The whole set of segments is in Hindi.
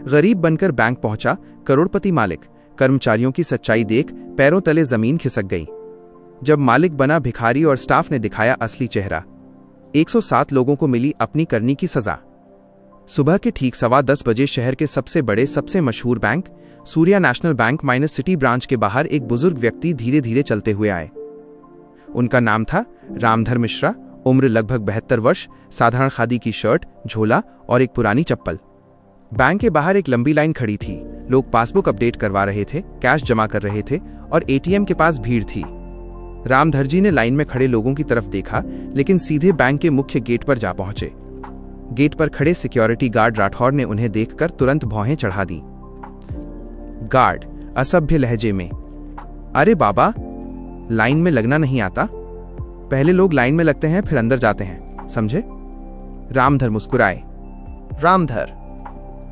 गरीब बनकर बैंक पहुंचा करोड़पति मालिक। कर्मचारियों की सच्चाई देख पैरों तले जमीन खिसक गई। जब मालिक बना भिखारी और स्टाफ ने दिखाया असली चेहरा। 107 लोगों को मिली अपनी करनी की सजा। सुबह के ठीक 10:15 बजे शहर के सबसे बड़े सबसे मशहूर bank Surya national bank minus city branch के बाहर एक बुजुर्ग व्यक्ति धीरे धीरे चलते हुए आए। उनका नाम था रामधर मिश्रा। उम्र लगभग 72 वर्ष, साधारण खादी की शर्ट, झोला और एक पुरानी चप्पल। बैंक के बाहर एक लंबी लाइन खड़ी थी। लोग पासबुक अपडेट करवा रहे थे, कैश जमा कर रहे थे और एटीएम के पास भीड़ थी। रामधर जी ने लाइन में खड़े लोगों की तरफ देखा, लेकिन सीधे बैंक के मुख्य गेट पर जा पहुंचे। गेट पर खड़े सिक्योरिटी गार्ड राठौर ने उन्हें देखकर तुरंत भौहें चढ़ा दी। गार्ड असभ्य लहजे में, अरे बाबा, लाइन में लगना नहीं आता? पहले लोग लाइन में लगते हैं फिर अंदर जाते हैं, समझे? रामधर मुस्कुराए। रामधर,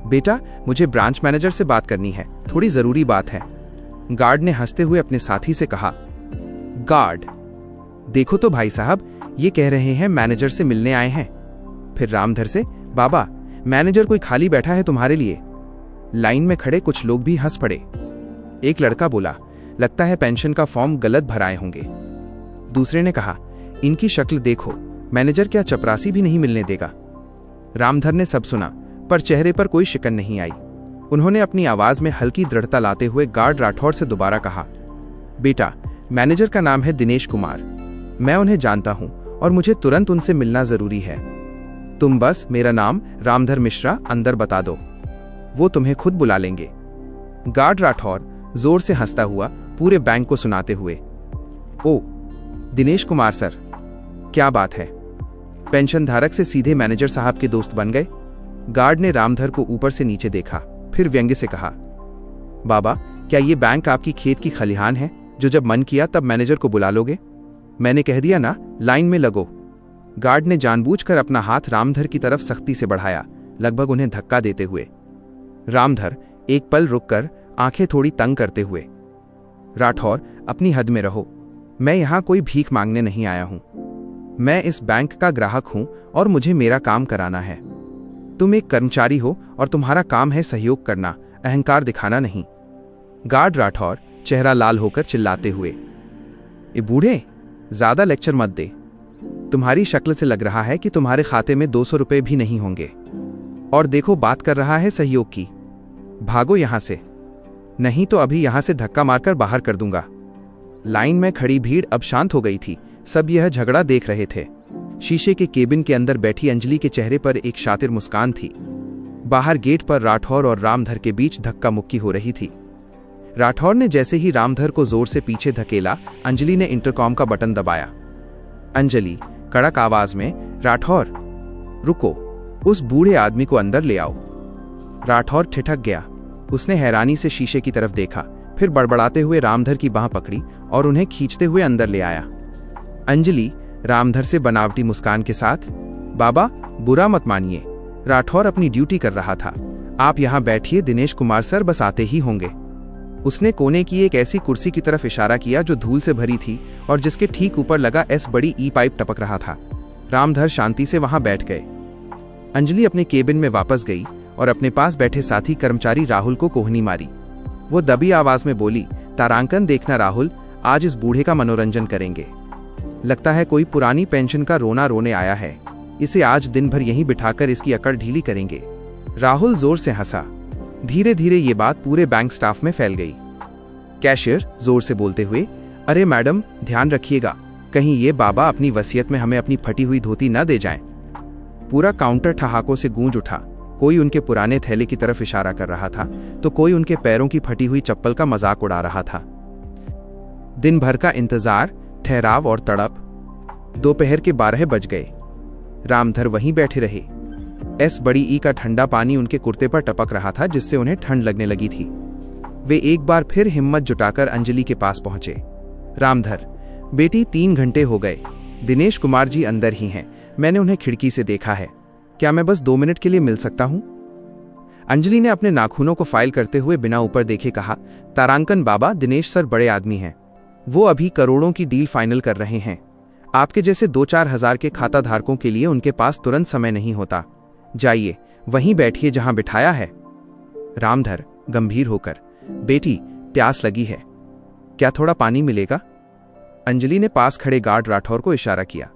बेटा मुझे ब्रांच मैनेजर से बात करनी है, थोड़ी जरूरी बात है। गार्ड ने हंसते हुए अपने साथी से कहा। गार्ड, देखो तो भाई साहब, ये कह रहे हैं मैनेजर से मिलने आए हैं। फिर रामधर से, बाबा मैनेजर कोई खाली बैठा है तुम्हारे लिए। लाइन में खड़े कुछ लोग भी हंस पड़े। एक लड़का बोला, लगता है पेंशन का फॉर्म गलत भराए होंगे। दूसरे ने कहा, इनकी शक्ल देखो, मैनेजर क्या चपरासी भी नहीं मिलने देगा। रामधर ने सब सुना, पर चेहरे पर कोई शिकन नहीं आई। उन्होंने अपनी आवाज में हल्की दृढ़ता लाते हुए गार्ड राठौर से दोबारा कहा, बेटा मैनेजर का नाम है दिनेश कुमार। मैं उन्हें जानता हूं और मुझे तुरंत उनसे मिलना जरूरी है। तुम बस मेरा नाम रामधर मिश्रा अंदर बता दो, वो तुम्हें खुद बुला लेंगे। गार्ड राठौर जोर से हंसता हुआ पूरे बैंक को सुनाते हुए, ओ दिनेश कुमार सर, क्या बात है, पेंशन धारक से सीधे मैनेजर साहब के दोस्त बन गए। गार्ड ने रामधर को ऊपर से नीचे देखा, फिर व्यंग्य से कहा, बाबा क्या ये बैंक आपकी खेत की खलिहान है जो जब मन किया तब मैनेजर को बुला लोगे? मैंने कह दिया ना, लाइन में लगो। गार्ड ने जानबूझकर अपना हाथ रामधर की तरफ सख्ती से बढ़ाया, लगभग उन्हें धक्का देते हुए। रामधर एक पल रुककर आंखें थोड़ी तंग करते हुए, राठौर अपनी हद में रहो, मैं यहां कोई भीख मांगने नहीं आया हूं। मैं इस बैंक का ग्राहक हूं और मुझे मेरा काम कराना है। तुम एक कर्मचारी हो और तुम्हारा काम है सहयोग करना, अहंकार दिखाना नहीं। गार्ड राठौर चेहरा लाल होकर चिल्लाते हुए, ए बूढ़े, ज्यादा लेक्चर मत दे। तुम्हारी शक्ल से लग रहा है कि तुम्हारे खाते में 200 रुपए भी नहीं होंगे। और देखो बात कर रहा है सहयोग की। भागो यहां से, नहीं तो अभी यहां से धक्का मारकर बाहर कर दूंगा। लाइन में खड़ी भीड़ अब शांत हो गई थी। सब यह झगड़ा देख रहे थे। शीशे के केबिन के अंदर बैठी अंजलि के चेहरे पर एक शातिर मुस्कान थी। बाहर गेट पर राठौर और रामधर के बीच धक्का मुक्की हो रही थी। राठौर ने जैसे ही रामधर को जोर से पीछे धकेला, अंजलि ने इंटरकॉम का बटन दबाया। अंजलि कड़क आवाज में, राठौर रुको, उस बूढ़े आदमी को अंदर ले आओ। राठौर ठिठक गया। उसने हैरानी से शीशे की तरफ देखा, फिर बड़बड़ाते हुए रामधर की बांह पकड़ी और उन्हें खींचते हुए अंदर ले आया। अंजलि रामधर से बनावटी मुस्कान के साथ, बाबा बुरा मत मानिए, राठौर अपनी ड्यूटी कर रहा था। आप यहां बैठिए, दिनेश कुमार सर बस आते ही होंगे। उसने कोने की एक ऐसी कुर्सी की तरफ इशारा किया जो धूल से भरी थी और जिसके ठीक ऊपर लगा एस बड़ी ई पाइप टपक रहा था। रामधर शांति से वहां बैठ गए। अंजलि अपने केबिन में वापस गई और अपने पास बैठे साथी कर्मचारी राहुल को कोहनी मारी। वो दबी आवाज में बोली, तारांकन देखना राहुल, आज इस बूढ़े का मनोरंजन करेंगे। लगता है कोई पुरानी पेंशन का रोना रोने आया है। इसे आज दिन भर यहीं बिठाकर इसकी अकड़ ढीली करेंगे। राहुल जोर से हंसा। धीरे धीरे ये बात पूरे बैंक स्टाफ में फैल गई। कैशियर जोर से बोलते हुए, अरे मैडम ध्यान रखिएगा, कहीं ये बाबा अपनी वसीयत में हमें अपनी फटी हुई धोती न दे जाएं। पूरा काउंटर ठहाकों से गूंज उठा। कोई उनके पुराने थैले की तरफ इशारा कर रहा था तो कोई उनके पैरों की फटी हुई चप्पल का मजाक उड़ा रहा था। दिन भर का इंतजार, ठहराव और तड़प। दोपहर के 12 बज गए। रामधर वहीं बैठे रहे। एस बड़ी ई का ठंडा पानी उनके कुर्ते पर टपक रहा था, जिससे उन्हें ठंड लगने लगी थी। वे एक बार फिर हिम्मत जुटाकर अंजलि के पास पहुंचे। रामधर, बेटी 3 घंटे हो गए, दिनेश कुमार जी अंदर ही हैं, मैंने उन्हें खिड़की से देखा है, क्या मैं बस 2 मिनट के लिए मिल सकता हूं? अंजलि ने अपने नाखूनों को फाइल करते हुए बिना ऊपर देखे कहा, तारांकन बाबा, दिनेश सर बड़े आदमी हैं, वो अभी करोड़ों की डील फाइनल कर रहे हैं। आपके जैसे 2-4 हजार के खाता धारकों के लिए उनके पास तुरंत समय नहीं होता। जाइए, वहीं बैठिए जहां बिठाया है। रामधर गंभीर होकर, बेटी प्यास लगी है, क्या थोड़ा पानी मिलेगा? अंजलि ने पास खड़े गार्ड राठौर को इशारा किया।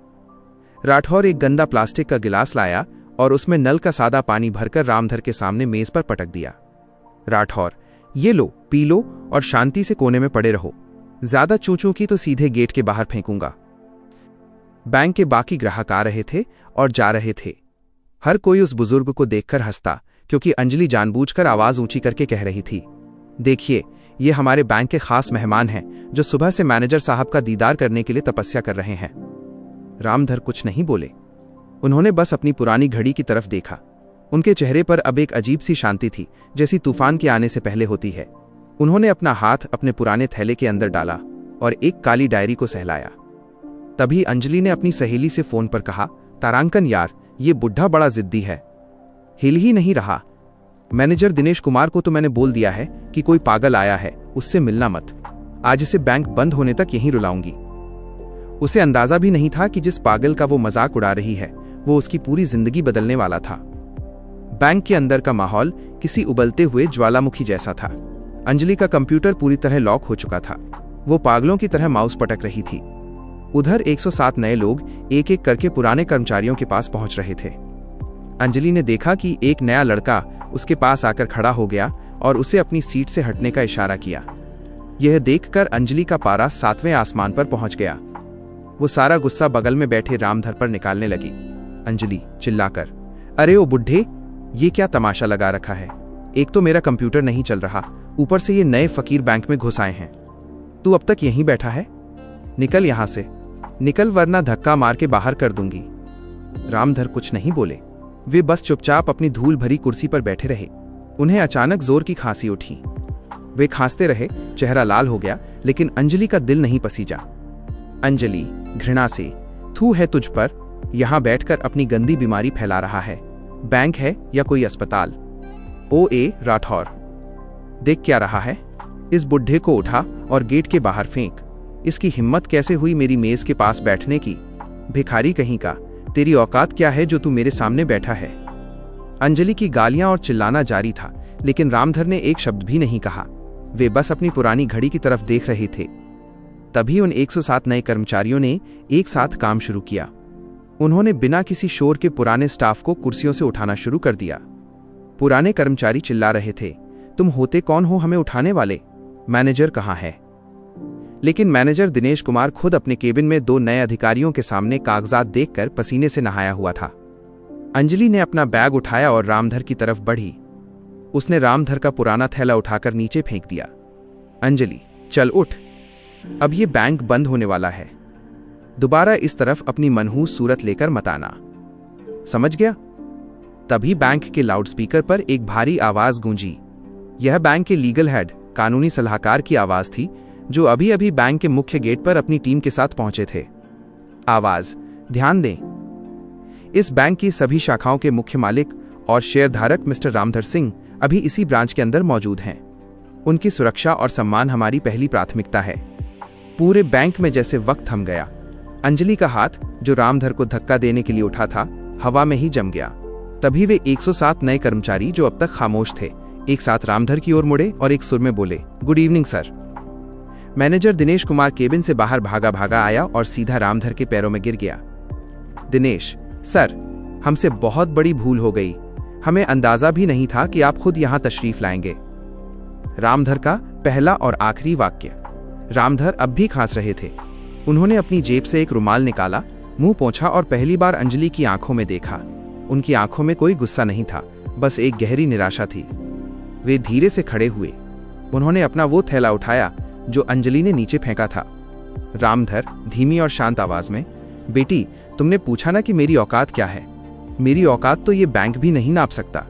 राठौर एक गंदा प्लास्टिक का गिलास लाया और उसमें नल का सादा पानी भरकर रामधर के सामने मेज पर पटक दिया। राठौर, ये लो, पी लो और शांति से कोने में पड़े रहो। ज्यादा चूचू की तो सीधे गेट के बाहर फेंकूंगा। बैंक के बाकी ग्राहक आ रहे थे और जा रहे थे। हर कोई उस बुजुर्ग को देखकर हंसता, क्योंकि अंजलि जानबूझकर आवाज ऊंची करके कह रही थी, देखिए, ये हमारे बैंक के खास मेहमान हैं जो सुबह से मैनेजर साहब का दीदार करने के लिए तपस्या कर रहे हैं। रामधर कुछ नहीं बोले। उन्होंने बस अपनी पुरानी घड़ी की तरफ देखा। उनके चेहरे पर अब एक अजीब सी शांति थी, जैसी तूफान के आने से पहले होती है। उन्होंने अपना हाथ अपने पुराने थैले के अंदर डाला और एक काली डायरी को सहलाया। तभी अंजलि ने अपनी सहेली से फोन पर कहा, तारांकन यार, ये बुढ़ा बड़ा जिद्दी है, हिल ही नहीं रहा। मैनेजर दिनेश कुमार को तो मैंने बोल दिया है कि कोई पागल आया है, उससे मिलना मत। आज इसे बैंक बंद होने तक यहीं रुलाऊंगी। उसे अंदाजा भी नहीं था कि जिस पागल का वो मजाक उड़ा रही है वो उसकी पूरी जिंदगी बदलने वाला था। बैंक के अंदर का माहौल किसी उबलते हुए ज्वालामुखी जैसा था। अंजलि का कंप्यूटर पूरी तरह लॉक हो चुका था। वो पागलों की तरह माउस पटक रही थी। उधर 107 नए लोग एक एक करके पुराने कर्मचारियों के पास पहुंच रहे थे। अंजलि ने देखा कि एक नया लड़का उसके पास आकर खड़ा हो गया और उसे अपनी सीट से हटने का इशारा किया। यह देखकर अंजलि का पारा 7वें आसमान पर पहुंच गया। वो सारा गुस्सा बगल में बैठे रामधर पर निकालने लगी। अंजलि चिल्लाकर, अरे ओ बुढ़े, ये क्या तमाशा लगा रखा है? एक तो मेरा कंप्यूटर नहीं चल रहा, ऊपर से ये नए फकीर बैंक में घुस आए हैं। तू अब तक यहीं बैठा है? निकल यहां से, निकल, वरना धक्का मार के बाहर कर दूंगी। रामधर कुछ नहीं बोले। वे बस चुपचाप अपनी धूल भरी कुर्सी पर बैठे रहे। उन्हें अचानक जोर की खांसी उठी। वे खांसते रहे, चेहरा लाल हो गया, लेकिन अंजलि का दिल नहीं पसीजा। अंजलि घृणा से, थू है तुझ पर, यहां बैठकर अपनी गंदी बीमारी फैला रहा है। बैंक है या कोई अस्पताल? ओ ए राठौर, देख क्या रहा है? इस बुढ़े को उठा और गेट के बाहर फेंक। इसकी हिम्मत कैसे हुई मेरी मेज के पास बैठने की? भिखारी कहीं का, तेरी औकात क्या है जो तू मेरे सामने बैठा है? अंजलि की गालियां और चिल्लाना जारी था, लेकिन रामधर ने एक शब्द भी नहीं कहा। वे बस अपनी पुरानी घड़ी की तरफ देख रहे थे। तभी उन 107 नए कर्मचारियों ने एक साथ काम शुरू किया। उन्होंने बिना किसी शोर के पुराने स्टाफ को कुर्सियों से उठाना शुरू कर दिया। पुराने कर्मचारी चिल्ला रहे थे, तुम होते कौन हो हमें उठाने वाले? मैनेजर कहाँ है? लेकिन मैनेजर दिनेश कुमार खुद अपने केबिन में 2 नए अधिकारियों के सामने कागजात देखकर पसीने से नहाया हुआ था। अंजलि ने अपना बैग उठाया और रामधर की तरफ बढ़ी। उसने रामधर का पुराना थैला उठाकर नीचे फेंक दिया। अंजलि, चल उठ, अब ये बैंक बंद होने वाला है। दोबारा इस तरफ अपनी मनहूस सूरत लेकर मत आना, समझ गया? तभी बैंक के लाउडस्पीकर पर एक भारी आवाज गूंजी। यह बैंक के लीगल हेड, कानूनी सलाहकार की आवाज थी, जो अभी अभी बैंक के मुख्य गेट पर अपनी टीम के साथ पहुंचे थे। आवाज, ध्यान दें, इस बैंक की सभी शाखाओं के मुख्य मालिक और शेयरधारक मिस्टर रामधर सिंह अभी इसी ब्रांच के अंदर मौजूद हैं। उनकी सुरक्षा और सम्मान हमारी पहली प्राथमिकता है। पूरे बैंक में जैसे वक्त थम गया। अंजलि का हाथ, जो रामधर को धक्का देने के लिए उठा था, हवा में ही जम गया। तभी वे 107 नए कर्मचारी, जो अब तक खामोश थे, एक साथ रामधर की ओर मुड़े और एक सुर में बोले, good evening sir. Manager Dinesh Kumar cabin से बाहर भागा भागा आया और सीधा रामधर के पैरों में गिर गया। दिनेश सर, हमसे बहुत बड़ी भूल हो गई। हमें अंदाजा भी नहीं था कि आप खुद यहां तशरीफ लाएंगे। रामधर का पहला और आखिरी वाक्य। रामधर अब भी खांस रहे थे। उन्होंने अपनी जेब से एक रुमाल निकाला, मुंह पोंछा और पहली बार अंजलि की आंखों में देखा। उनकी आंखों में कोई गुस्सा नहीं था, बस एक गहरी निराशा थी। वे धीरे से खड़े हुए। उन्होंने अपना वो थैला उठाया जो अंजलि ने नीचे फेंका था। रामधर धीमी और शांत आवाज में, बेटी, तुमने पूछा ना कि मेरी औकात क्या है? मेरी औकात तो ये बैंक भी नहीं नाप सकता,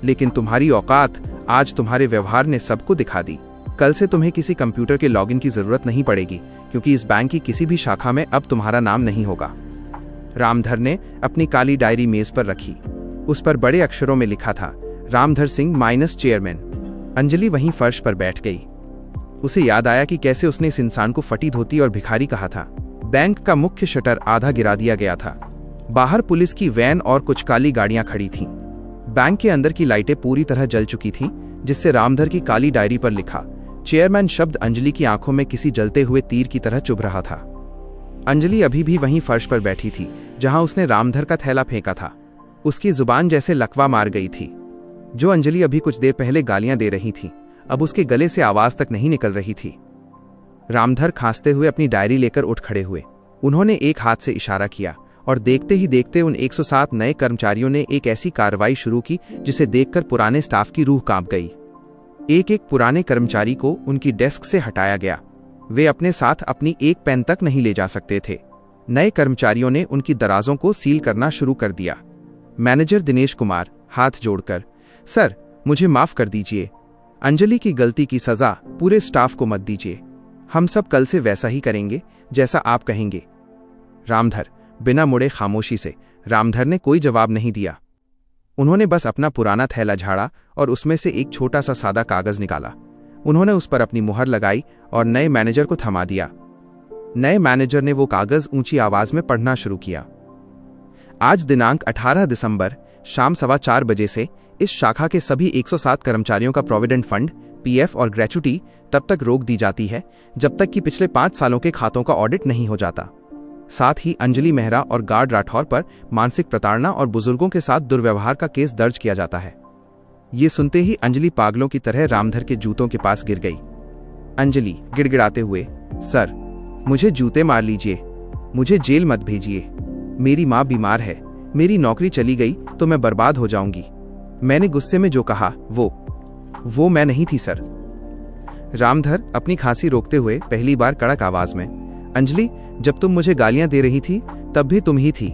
लेकिन तुम्हारी औकात आज तुम्हारे व्यवहार ने सबको दिखा दी। कल से तुम्हें किसी कंप्यूटर के लॉगिन की जरूरत नहीं पड़ेगी, क्योंकि इस बैंक की किसी भी शाखा में अब तुम्हारा नाम नहीं होगा। रामधर ने अपनी काली डायरी मेज पर रखी। उस पर बड़े अक्षरों में लिखा था, रामधर सिंह माइनस चेयरमैन। अंजलि वहीं फर्श पर बैठ गई। उसे याद आया कि कैसे उसने इस इंसान को फटी धोती और भिखारी कहा था। बैंक का मुख्य शटर आधा गिरा दिया गया था। बाहर पुलिस की वैन और कुछ काली गाड़ियां खड़ी थीं। बैंक के अंदर की लाइटें पूरी तरह जल चुकी थीं, जिससे रामधर की काली डायरी पर लिखा चेयरमैन शब्द अंजलि की आंखों में किसी जलते हुए तीर की तरह चुभ रहा था। अंजलि अभी भी वहीं फर्श पर बैठी थी जहां उसने रामधर का थैला फेंका था। उसकी जुबान जैसे लकवा मार गई थी। जो अंजलि अभी कुछ देर पहले गालियां दे रही थी, अब उसके गले से आवाज तक नहीं निकल रही थी। रामधर खांसते हुए अपनी डायरी लेकर उठ खड़े हुए। उन्होंने एक हाथ से इशारा किया और देखते ही देखते उन 107 नए कर्मचारियों ने एक ऐसी कार्रवाई शुरू की जिसे देखकर पुराने स्टाफ की रूह कांप गई। एक एक पुराने कर्मचारी को उनकी डेस्क से हटाया गया। वे अपने साथ अपनी एक पेन तक नहीं ले जा सकते थे। नए कर्मचारियों ने उनकी दराजों को सील करना शुरू कर दिया। मैनेजर दिनेश कुमार हाथ जोड़कर, सर मुझे माफ कर दीजिए, अंजलि की गलती की सजा पूरे स्टाफ को मत दीजिए। हम सब कल से वैसा ही करेंगे जैसा आप कहेंगे। रामधर बिना मुड़े खामोशी से। रामधर ने कोई जवाब नहीं दिया। उन्होंने बस अपना पुराना थैला झाड़ा और उसमें से एक छोटा सा सादा कागज निकाला। उन्होंने उस पर अपनी मुहर लगाई और नए मैनेजर को थमा दिया। नए मैनेजर ने वो कागज ऊंची आवाज में पढ़ना शुरू किया। आज दिनांक 18 दिसंबर शाम 4:15 बजे से इस शाखा के सभी 107 कर्मचारियों का प्रोविडेंट फंड, पीएफ और ग्रेच्युटी तब तक रोक दी जाती है जब तक कि पिछले 5 सालों के खातों का ऑडिट नहीं हो जाता। साथ ही अंजलि मेहरा और गार्ड राठौर पर मानसिक प्रताड़ना और बुजुर्गों के साथ दुर्व्यवहार का केस दर्ज किया जाता है। ये सुनते ही अंजलि पागलों की तरह रामधर के जूतों के पास गिर गई। अंजलि गिड़गिड़ाते हुए, सर मुझे जूते मार लीजिए, मुझे जेल मत भेजिए, मेरी माँ बीमार है, मेरी नौकरी चली गई तो मैं बर्बाद हो जाऊंगी। मैंने गुस्से में जो कहा वो मैं नहीं थी सर। रामधर अपनी खांसी रोकते हुए पहली बार कड़क आवाज में, अंजलि जब तुम मुझे गालियां दे रही थी तब भी तुम ही थी,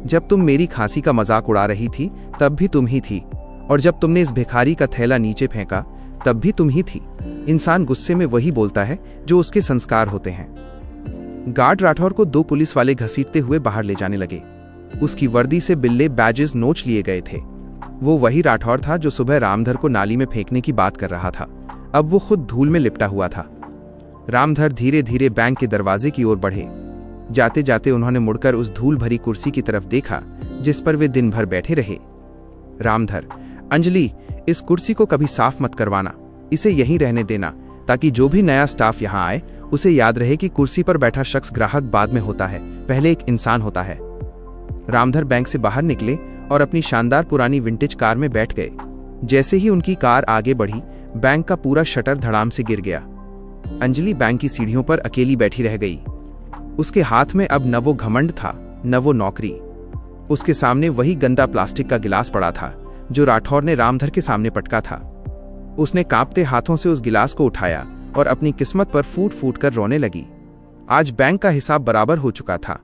जब तुम मेरी खांसी का मजाक उड़ा रही थी तब भी तुम ही थी, और जब तुमने इस भिखारी का थैला नीचे फेंका तब भी तुम ही थी। इंसान गुस्से में वही बोलता है जो उसके संस्कार होते हैं। गार्ड राठौर को 2 पुलिस वाले घसीटते हुए बाहर ले जाने लगे। उसकी वर्दी से बिल्ले बैजेस नोच लिए गए थे। वो वही राठौर था जो सुबह रामधर को नाली में फेंकने की बात कर रहा था। अब वो खुद धूल में लिपटा हुआ था। रामधर धीरे धीरे बैंक के दरवाजे की ओर बढ़े। जाते जाते उन्होंने मुड़कर उस धूल भरी कुर्सी की तरफ देखा जिस पर वे दिन भर बैठे रहे। रामधर, अंजलि इस कुर्सी को कभी साफ मत करवाना, इसे यहीं रहने देना ताकि जो भी नया स्टाफ यहाँ आए उसे याद रहे कि कुर्सी पर बैठा शख्स ग्राहक बाद में होता है, पहले एक इंसान होता है। रामधर बैंक से बाहर निकले और अपनी शानदार पुरानी विंटेज कार में बैठ गए। जैसे ही उनकी कार आगे बढ़ी, बैंक का पूरा शटर धड़ाम से गिर गया। अंजलि बैंक की सीढ़ियों पर अकेली बैठी रह गई। उसके हाथ में अब न वो घमंड था न वो नौकरी। उसके सामने वही गंदा प्लास्टिक का गिलास पड़ा था जो राठौर ने रामधर के सामने पटका था। उसने कांपते हाथों से उस गिलास को उठाया और अपनी किस्मत पर फूट फूट कर रोने लगी। आज बैंक का हिसाब बराबर हो चुका था।